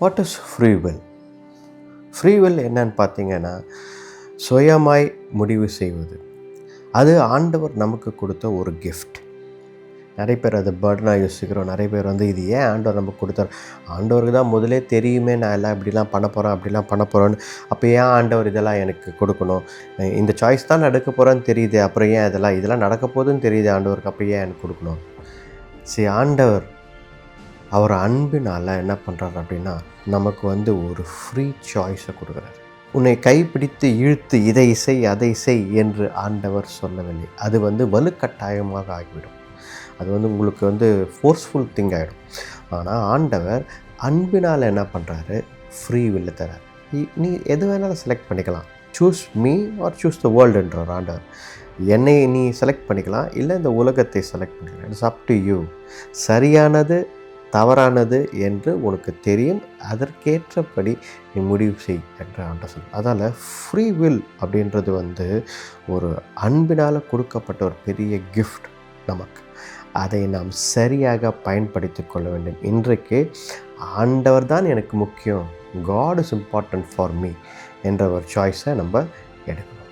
What is free will? Free will என்னன்னு பார்த்தீங்கன்னா, சுயமாய் முடிவு செய்வது. அது ஆண்டவர் நமக்கு கொடுத்த ஒரு கிஃப்ட். நிறைய பேர் அதை பேர்டனாக யோசிக்கிறோம். நிறைய பேர் இது ஏன் ஆண்டவர் நமக்கு கொடுத்தார்? ஆண்டவருக்கு தான் முதலே தெரியுமே நான் எல்லாம் இப்படிலாம் பண்ண போகிறேன், அப்படிலாம் பண்ண போகிறேன்னு. அப்போ ஏன் ஆண்டவர் இதெல்லாம் எனக்கு கொடுக்கணும்? இந்த சாய்ஸ் தான் நான் எடுக்க போகிறேன்னு தெரியுது, அப்புறம் ஏன் இதெல்லாம் நடக்க போகுதுன்னு தெரியுது ஆண்டவருக்கு, அப்போ ஏன் எனக்கு கொடுக்கணும்? சரி, ஆண்டவர் அவர் அன்பினால் என்ன பண்ணுறாரு அப்படின்னா, நமக்கு ஒரு ஃப்ரீ சாய்ஸை கொடுக்குறாரு. உன்னை கைப்பிடித்து இழுத்து இதை செய் அதை செய் என்று ஆண்டவர் சொல்லவில்லை. அது வலுக்கட்டாயமாக ஆகிவிடும். அது உங்களுக்கு ஃபோர்ஸ்ஃபுல் திங் ஆகிடும். ஆனால் ஆண்டவர் அன்பினால் என்ன பண்ணுறாரு? ஃப்ரீ வில்லை தரார். நீ எது வேணாலும் செலக்ட் பண்ணிக்கலாம். Choose me or choose the வேர்ல்டுன்றார் ஆண்டவர். என்னை நீ செலக்ட் பண்ணிக்கலாம், இல்லை இந்த உலகத்தை செலக்ட் பண்ணிக்கலாம். It's up to you. சரியானது தவறானது என்று உனக்கு தெரியும், அதற்கேற்றபடி நீ முடிவு செய் என்று ஆண்டவர் சொல்கிறார். அதால் ஃப்ரீ வில் அப்படின்றது ஒரு அன்பினால் கொடுக்கப்பட்ட ஒரு பெரிய கிஃப்ட் நமக்கு. அதை நாம் சரியாக பயன்படுத்தி கொள்ள வேண்டும். இன்றைக்கு ஆண்டவர் தான் எனக்கு முக்கியம், God is important for me என்ற ஒரு சாய்ஸை நம்ம எடுக்கணும்.